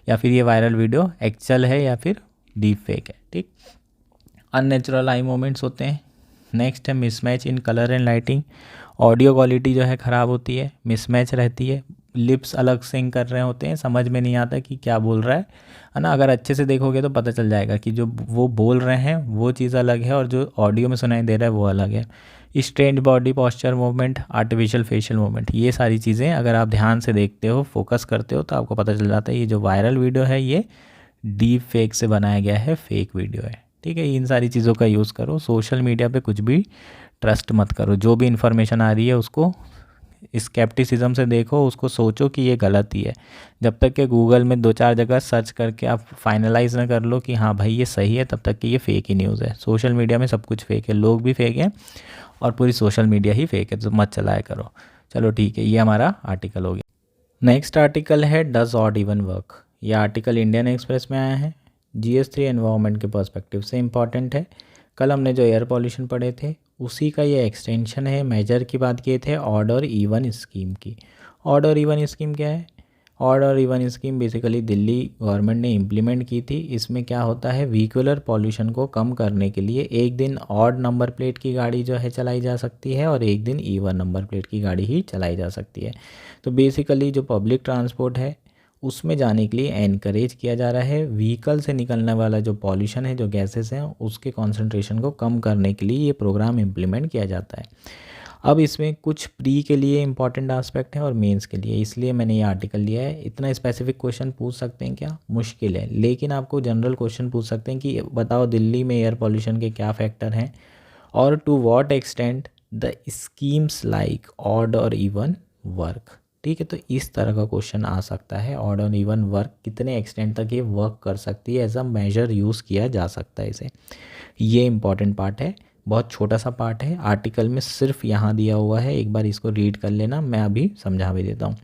या फिर ये वायरल वीडियो एक्चुअल है या फिर डीप फेक है। ठीक, अननेचुरल आई मोमेंट्स होते हैं। नेक्स्ट है mismatch in colour and lighting. Audio quality जो है ख़राब होती है, मिसमैच रहती है, लिप्स अलग सिंग कर रहे होते हैं, समझ में नहीं आता कि क्या बोल रहा है ना। अगर अच्छे से देखोगे तो पता चल जाएगा कि जो वो बोल रहे हैं वो चीज़ अलग है और जो ऑडियो में सुनाई दे रहा है वो अलग है। Strange body posture movement, artificial facial movement, ये सारी चीज़ें अगर आप ध्यान से देखते हो, फोकस करते हो, तो आपको पता चल जाता है ये जो वायरल वीडियो है ये डीप फेक से बनाया गया है, फेक वीडियो है। ठीक है, इन सारी चीज़ों का यूज़ करो। सोशल मीडिया पे कुछ भी ट्रस्ट मत करो, जो भी इन्फॉर्मेशन आ रही है उसको स्केप्टिसिज्म से देखो, उसको सोचो कि ये गलत ही है। जब तक कि गूगल में 2-4 जगह सर्च करके आप फाइनलाइज ना कर लो कि हाँ भाई ये सही है, तब तक कि ये फेक ही न्यूज़ है। सोशल मीडिया में सब कुछ फेक है, लोग भी फेक हैं और पूरी सोशल मीडिया ही फेक है, तो मत चलाया करो। चलो ठीक है, ये हमारा आर्टिकल हो गया। नेक्स्ट आर्टिकल है डज ऑड इवन वर्क। यह आर्टिकल इंडियन एक्सप्रेस में आया है, GS3 एनवायरनमेंट के पर्सपेक्टिव से इम्पॉर्टेंट है। कल हमने जो एयर पॉल्यूशन पढ़े थे उसी का ये एक्सटेंशन है। मेजर की बात किए थे ऑड और इवन स्कीम की। ऑड और इवन स्कीम क्या है? ऑड और even scheme basically Delhi government ने इम्प्लीमेंट की थी। इसमें क्या होता है, व्हीकुलर पॉल्यूशन को कम करने के लिए एक दिन ऑड नंबर प्लेट की गाड़ी जो है चलाई जा सकती है और एक दिन इवन नंबर प्लेट की गाड़ी ही चलाई जा सकती है। तो बेसिकली जो पब्लिक ट्रांसपोर्ट है उसमें जाने के लिए एनकरेज किया जा रहा है। व्हीकल से निकलने वाला जो पॉल्यूशन है, जो गैसेस हैं, उसके कॉन्सेंट्रेशन को कम करने के लिए ये प्रोग्राम इम्प्लीमेंट किया जाता है। अब इसमें कुछ प्री के लिए इंपॉर्टेंट एस्पेक्ट है और मेंस के लिए, इसलिए मैंने ये आर्टिकल लिया है। इतना स्पेसिफिक क्वेश्चन पूछ सकते हैं क्या? मुश्किल है, लेकिन आपको जनरल क्वेश्चन पूछ सकते हैं कि बताओ दिल्ली में एयर पॉल्यूशन के क्या फैक्टर हैं और to what extent the schemes like odd और इवन वर्क। ठीक है, तो इस तरह का क्वेश्चन आ सकता है। ऑड और इवन वर्क कितने एक्सटेंट तक ये वर्क कर सकती है, एज अ मेजर यूज़ किया जा सकता है इसे। ये इंपॉर्टेंट पार्ट है, बहुत छोटा सा पार्ट है, आर्टिकल में सिर्फ यहाँ दिया हुआ है, एक बार इसको रीड कर लेना, मैं अभी समझा भी देता हूँ।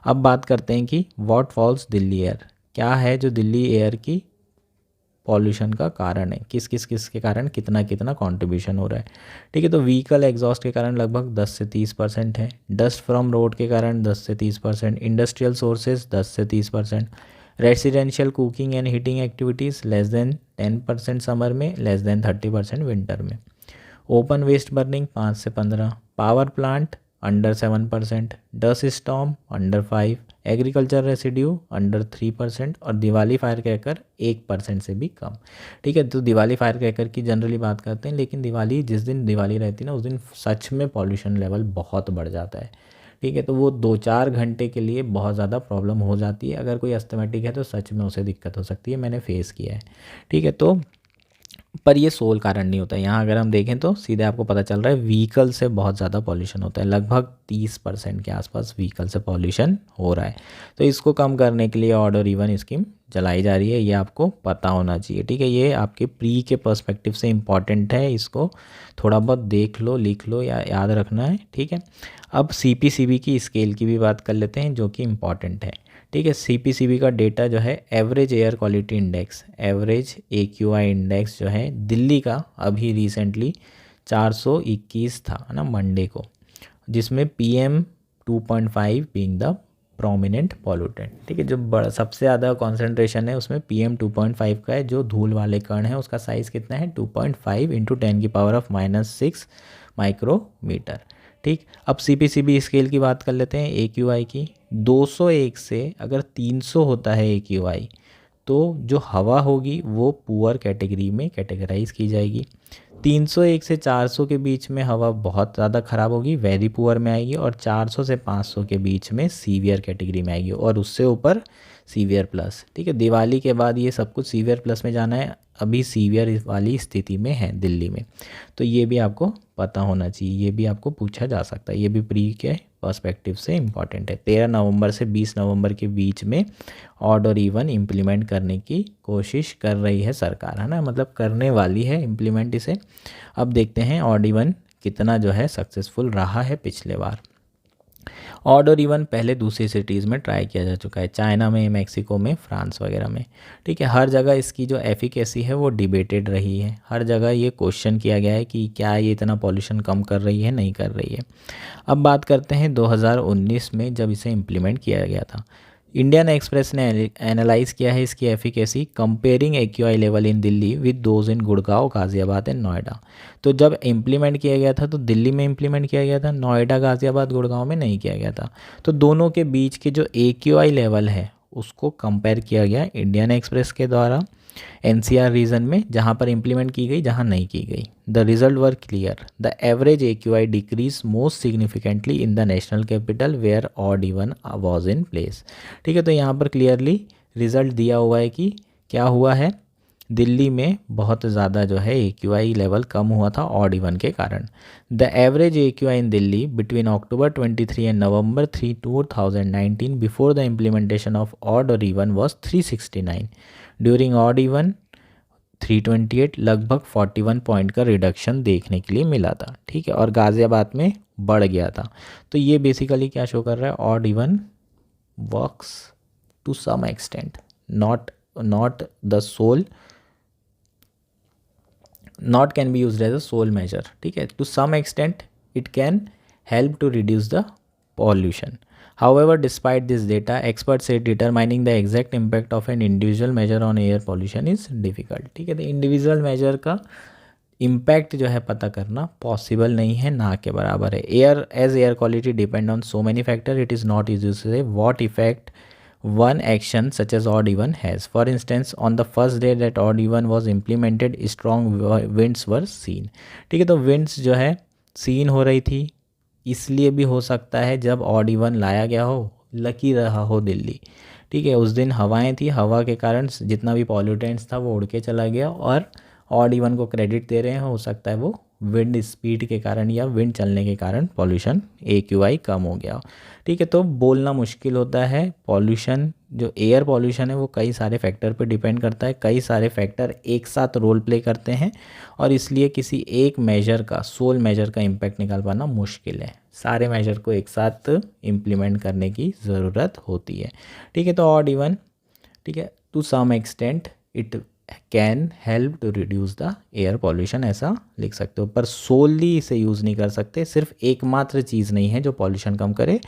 अब बात करते हैं कि व्हाट फॉल्स दिल्ली एयर, क्या है जो दिल्ली एयर की पॉल्यूशन का कारण है, किस के कारण कितना कितना कंट्रीब्यूशन हो रहा है। ठीक है, तो व्हीकल एग्जॉस्ट के कारण लगभग 10 से 30% है, डस्ट फ्रॉम रोड के कारण 10 से 30%, इंडस्ट्रियल सोर्सेज 10 से 30%, residential cooking and heating activities less than 10% summer में, लेस देन 30% विंटर में, ओपन वेस्ट बर्निंग 5 से 15, power plant under 7%, dust storm under 5, agriculture residue under 3% और दिवाली फायर क्रैकर 1% से भी कम। ठीक है, तो दिवाली फायर क्रैकर की जनरली बात करते हैं, लेकिन दिवाली जिस दिन दिवाली रहती है ना उस दिन सच में पॉल्यूशन लेवल बहुत बढ़ जाता है। ठीक है, तो वो 2-4 घंटे के लिए बहुत ज़्यादा प्रॉब्लम हो जाती है। अगर कोई अस्थमैटिक है तो सच में उसे दिक्कत हो सकती है, मैंने फेस किया है। ठीक है, तो पर ये सोल कारण नहीं होता। यहाँ अगर हम देखें तो सीधे आपको पता चल रहा है व्हीकल से बहुत ज़्यादा पॉल्यूशन होता है, लगभग 30% के आसपास व्हीकल से पॉल्यूशन हो रहा है। तो इसको कम करने के लिए ऑड और इवन स्कीम चलाई जा रही है, ये आपको पता होना चाहिए। ठीक है, ये आपके प्री के पर्सपेक्टिव से इम्पॉर्टेंट है, इसको थोड़ा बहुत देख लो, लिख लो या याद रखना है। ठीक है, अब CPCB की स्केल की भी बात कर लेते हैं जो कि इम्पॉर्टेंट है। ठीक है, CPCB का डेटा जो है average air quality index, average AQI index जो है दिल्ली का अभी रिसेंटली 421 था ना मंडे को, जिसमें PM 2.5 being the prominent pollutant. ठीक है, जो बड़ा सबसे ज़्यादा कॉन्सेंट्रेशन है उसमें PM 2.5 का है। जो धूल वाले कण है उसका साइज़ कितना है, 2.5 × 10⁻⁻6 माइक्रोमीटर। ठीक, अब CPCB स्केल की बात कर लेते हैं AQI की। 201 से अगर 300 होता है AQI तो जो हवा होगी वो पुअर कैटेगरी में कैटेगराइज की जाएगी। 301 से 400 के बीच में हवा बहुत ज़्यादा ख़राब होगी, वेरी पुअर में आएगी, और 400 से 500 के बीच में सीवियर कैटेगरी में आएगी, और उससे ऊपर सीवियर प्लस। ठीक है, दिवाली के बाद ये सब कुछ सीवियर प्लस में जाना है, अभी सीवियर वाली स्थिति में है दिल्ली में। तो ये भी आपको पता होना चाहिए, ये भी आपको पूछा जा सकता है, ये भी प्री के पर्सपेक्टिव से इम्पॉर्टेंट है। 13 नवंबर से 20 नवंबर के बीच में ऑड और इवन इम्प्लीमेंट करने की कोशिश कर रही है सरकार, है ना, मतलब करने वाली है इम्प्लीमेंट इसे। अब देखते हैं ऑड इवन कितना जो है सक्सेसफुल रहा है पिछले बार। ऑड और इवन पहले दूसरी सिटीज़ में ट्राई किया जा चुका है, चाइना में, मैक्सिको में, फ्रांस वगैरह में, ठीक है। हर जगह इसकी जो एफिकेसी है वो डिबेटेड रही है, हर जगह ये क्वेश्चन किया गया है कि क्या ये इतना पॉल्यूशन कम कर रही है, नहीं कर रही है। अब बात करते हैं 2019 में जब इसे इम्प्लीमेंट किया गया था। इंडियन एक्सप्रेस ने एनालाइज किया है इसकी efficacy comparing AQI level in Delhi with those in Gurgaon, Ghaziabad and Noida. तो जब इम्प्लीमेंट किया गया था तो दिल्ली में इम्प्लीमेंट किया गया था, नोएडा, गाज़ियाबाद, गुड़गांव में नहीं किया गया था। तो दोनों के बीच के जो AQI लेवल है उसको कंपेयर किया गया इंडियन एक्सप्रेस के द्वारा NCR रीजन में, जहाँ पर इम्प्लीमेंट की गई, जहाँ नहीं की गई। The result were clear, the average AQI decreased most significantly in the national capital where odd even was in place, ठीक है। तो यहाँ पर क्लियरली रिजल्ट दिया हुआ है कि क्या हुआ है, दिल्ली में बहुत ज़्यादा जो है AQI लेवल कम हुआ था ऑड इवन के कारण। The average AQI in Delhi between October 23 and November 3, 2019 before the implementation of odd और even was 369, during odd even 328, लगभग 41 पॉइंट का रिडक्शन देखने के लिए मिला था, ठीक है। और गाज़ियाबाद में बढ़ गया था। तो ये बेसिकली क्या शो कर रहा है, odd even works to some extent, not the sole, not can be used as a sole measure, ठीक है। to some extent it can help to reduce the pollution. However, despite this data, experts say determining the exact impact of an individual measure on air pollution is difficult, ठीक है। तो individual major का impact जो है पता करना possible नहीं है, ना के बराबर है। Air quality depend on so many factor, it is not easy to say what effect one action such as odd even has. For instance, on the first day that odd even was implemented, strong winds were seen, ठीक है। तो winds जो है scene हो रही थी, इसलिए भी हो सकता है जब ऑड इवन लाया गया हो, लकी रहा हो दिल्ली, ठीक है। उस दिन हवाएं थी, हवा के कारण जितना भी पॉल्यूटेंट्स था वो उड़ के चला गया, और ऑड इवन को क्रेडिट दे रहे हैं, हो सकता है वो विंड स्पीड के कारण या विंड चलने के कारण पॉल्यूशन AQI कम हो गया, ठीक है। तो बोलना मुश्किल होता है, पॉल्यूशन जो एयर पॉल्यूशन है वो कई सारे फैक्टर पे डिपेंड करता है, कई सारे फैक्टर एक साथ रोल प्ले करते हैं, और इसलिए किसी एक मेजर का, सोल मेजर का इम्पैक्ट निकाल पाना मुश्किल है। सारे मेजर को एक साथ इम्प्लीमेंट करने की ज़रूरत होती है, ठीक है। तो ऑड इवन, ठीक है, to some extent it can help to reduce the air pollution, ऐसा लिख सकते हो। पर सोली इसे यूज़ नहीं कर सकते, सिर्फ एकमात्र चीज़ नहीं है जो पॉल्यूशन कम करे,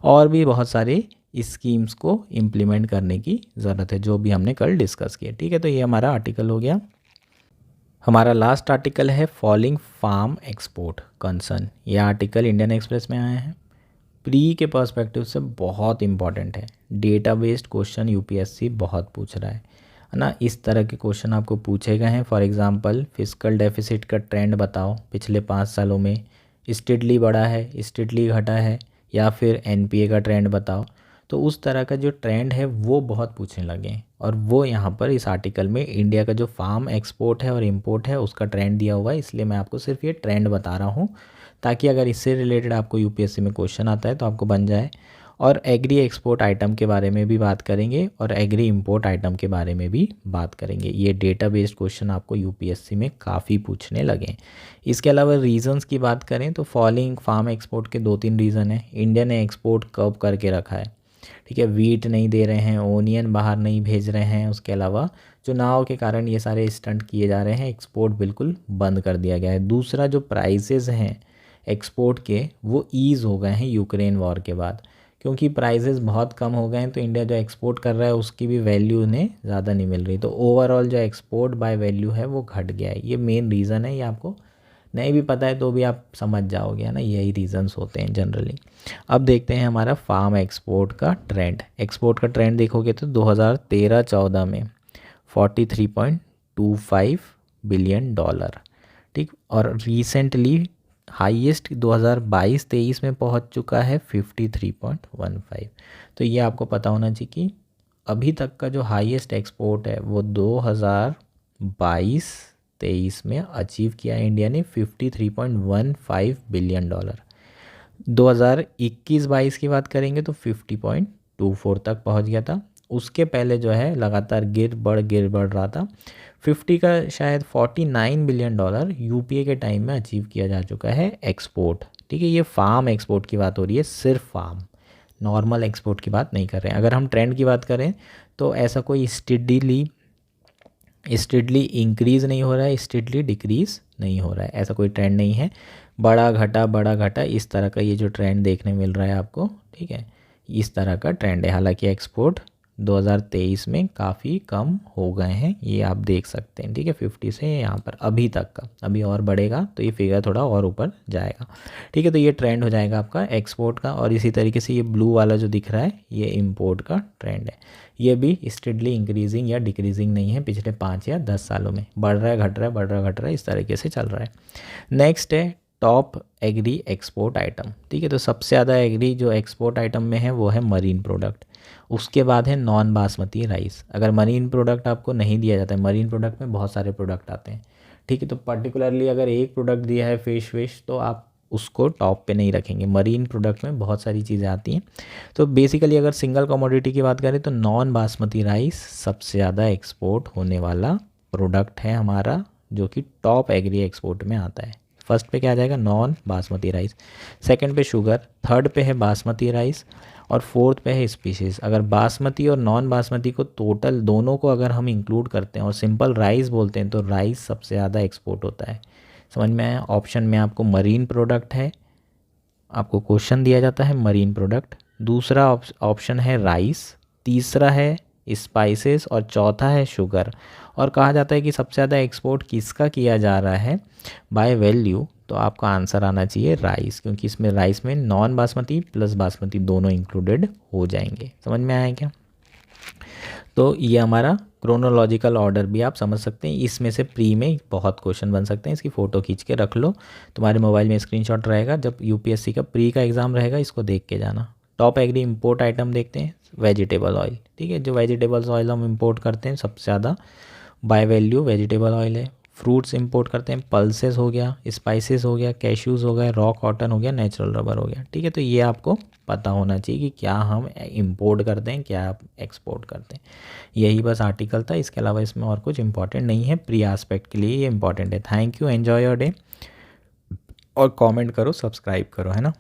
और भी बहुत सारी स्कीम्स को इम्प्लीमेंट करने की ज़रूरत है, जो भी हमने कल डिस्कस किया, ठीक है। तो ये हमारा आर्टिकल हो गया। हमारा लास्ट आर्टिकल है फॉलिंग फार्म एक्सपोर्ट कंसर्न। ये आर्टिकल इंडियन एक्सप्रेस में आया है, प्री के पर्सपेक्टिव से बहुत इंपॉर्टेंट है। डेटा बेस्ड क्वेश्चन UPSC बहुत पूछ रहा है ना, इस तरह के क्वेश्चन आपको पूछे गए हैं। फॉर एग्जांपल, फिस्कल डेफिसिट का ट्रेंड बताओ, पिछले 5 सालों में स्टेडली बढ़ा है, स्टेडली घटा है, या फिर NPA का ट्रेंड बताओ। तो उस तरह का जो ट्रेंड है वो बहुत पूछने लगे, और वो यहाँ पर इस आर्टिकल में इंडिया का जो फार्म एक्सपोर्ट है और इंपोर्ट है उसका ट्रेंड दिया हुआ है, इसलिए मैं आपको सिर्फ ये ट्रेंड बता रहा हूँ, ताकि अगर इससे रिलेटेड आपको UPSC में क्वेश्चन आता है तो आपको बन जाए। और एग्री एक्सपोर्ट आइटम के बारे में भी बात करेंगे, और एग्री इंपोर्ट आइटम के बारे में भी बात करेंगे। ये डेटा बेस्ड क्वेश्चन आपको UPSC में काफ़ी पूछने लगे। इसके अलावा रीजंस की बात करें तो फॉलिंग फार्म एक्सपोर्ट के 2-3 रीज़न हैं। इंडिया ने एक्सपोर्ट कब करके रखा है, ठीक है, वीट नहीं दे रहे हैं, ओनियन बाहर नहीं भेज रहे हैं, उसके अलावा चुनाव के कारण ये सारे स्टंट किए जा रहे हैं, एक्सपोर्ट बिल्कुल बंद कर दिया गया है। दूसरा, जो प्राइसेस हैं एक्सपोर्ट के वो ईज़ हो गए हैं यूक्रेन वॉर के बाद, क्योंकि प्राइसेस बहुत कम हो गए हैं, तो इंडिया जो एक्सपोर्ट कर रहा है उसकी भी वैल्यू उन्हें ज़्यादा नहीं मिल रही, तो ओवरऑल जो एक्सपोर्ट बाय वैल्यू है वो घट गया है। ये मेन रीज़न है, ये आपको नहीं भी पता है तो भी आप समझ जाओगे, है ना, यही रीजंस होते हैं जनरली। अब देखते हैं हमारा फार्म एक्सपोर्ट का ट्रेंड। एक्सपोर्ट का ट्रेंड देखोगे तो 2013-14 में $43.25 बिलियन, ठीक, और रिसेंटली हाईएस्ट 2022-23 में पहुंच चुका है 53.15। तो ये आपको पता होना चाहिए कि अभी तक का जो हाईएस्ट एक्सपोर्ट है वो 2022-23 में अचीव किया इंडिया ने $53.15 बिलियन। 2021-22 की बात करेंगे तो 50.24 तक पहुंच गया था। उसके पहले जो है लगातार गिर बढ़ रहा था। 50 का शायद $49 बिलियन यूपीए के टाइम में अचीव किया जा चुका है एक्सपोर्ट। ठीक है, ये फार्म एक्सपोर्ट की बात हो रही है, सिर्फ फार्म, नॉर्मल एक्सपोर्ट की बात नहीं कर रहे हैं। अगर हम ट्रेंड की बात करें तो ऐसा कोई स्टेडली इंक्रीज़ नहीं हो रहा है, स्टेडली डिक्रीज़ नहीं हो रहा है, ऐसा कोई ट्रेंड नहीं है। बड़ा घटा इस तरह का ये जो ट्रेंड देखने मिल रहा है आपको, ठीक है, इस तरह का ट्रेंड है। हालांकि एक्सपोर्ट 2023 में काफ़ी कम हो गए हैं, ये आप देख सकते हैं। ठीक है, 50 से यहाँ पर अभी तक का, अभी और बढ़ेगा तो ये फिगर थोड़ा और ऊपर जाएगा। ठीक है, तो ये ट्रेंड हो जाएगा आपका एक्सपोर्ट का। और इसी तरीके से ये ब्लू वाला जो दिख रहा है ये इंपोर्ट का ट्रेंड है। ये भी स्टेडली इंक्रीजिंग या डिक्रीजिंग नहीं है, पिछले 5 या 10 सालों में बढ़ रहा है, घट रहा है, बढ़ रहा है, घट रहा है, इस तरीके से चल रहा है। नेक्स्ट है टॉप एग्री एक्सपोर्ट आइटम। ठीक है, तो सबसे ज़्यादा एग्री जो एक्सपोर्ट आइटम में है वो है मरीन प्रोडक्ट। उसके बाद है नॉन बासमती राइस। अगर मरीन प्रोडक्ट आपको नहीं दिया जाता है, मरीन प्रोडक्ट में बहुत सारे प्रोडक्ट आते हैं, ठीक है, तो पर्टिकुलरली अगर एक प्रोडक्ट दिया है फिश तो आप उसको टॉप पे नहीं रखेंगे। मरीन प्रोडक्ट में बहुत सारी चीज़ें आती हैं। तो बेसिकली अगर सिंगल कमोडिटी की बात करें तो नॉन बासमती राइस सबसे ज़्यादा एक्सपोर्ट होने वाला प्रोडक्ट है हमारा, जो कि टॉप एग्री एक्सपोर्ट में आता है। फर्स्ट पे क्या आ जाएगा, नॉन बासमती राइस, सेकंड पे शुगर, थर्ड पे है बासमती राइस और फोर्थ पे है स्पीसीज। अगर बासमती और नॉन बासमती को टोटल दोनों को अगर हम इंक्लूड करते हैं और सिंपल राइस बोलते हैं तो राइस सबसे ज़्यादा एक्सपोर्ट होता है। समझ में आया? ऑप्शन में आपको मरीन प्रोडक्ट है, आपको क्वेश्चन दिया जाता है मरीन प्रोडक्ट, दूसरा ऑप्शन है राइस, तीसरा है स्पाइसेस और चौथा है शुगर। और कहा जाता है कि सबसे ज़्यादा एक्सपोर्ट किसका किया जा रहा है बाय वैल्यू, तो आपका आंसर आना चाहिए राइस, क्योंकि इसमें राइस में नॉन बासमती प्लस बासमती दोनों इंक्लूडेड हो जाएंगे। समझ में आया क्या? तो ये हमारा क्रोनोलॉजिकल ऑर्डर भी आप समझ सकते हैं। इसमें से प्री में बहुत क्वेश्चन बन सकते हैं, इसकी फ़ोटो खींच के रख लो, तुम्हारे मोबाइल में स्क्रीनशॉट रहेगा। जब यूपीएससी का प्री का एग्ज़ाम रहेगा इसको देख के जाना। टॉप एग्री इंपोर्ट आइटम देखते हैं, वेजिटेबल ऑयल। ठीक है, जो वेजिटेबल्स ऑयल हम इंपोर्ट करते हैं सबसे ज़्यादा बाय वैल्यू वेजिटेबल ऑयल है। फ्रूट्स इंपोर्ट करते हैं, पल्सेस हो गया, स्पाइसेस हो गया, कैश्यूज़ हो गए, रॉ कॉटन हो गया, नेचुरल रबर हो गया। ठीक है, तो ये आपको पता होना चाहिए कि क्या हम इंपोर्ट करते हैं, क्या आप एक्सपोर्ट करते हैं। यही बस आर्टिकल था, इसके अलावा इसमें और कुछ इंपॉर्टेंट नहीं है। प्री एस्पेक्ट के लिए ये इंपॉर्टेंट है। Thank you, enjoy your day, और कमेंट करो, सब्सक्राइब करो, है ना।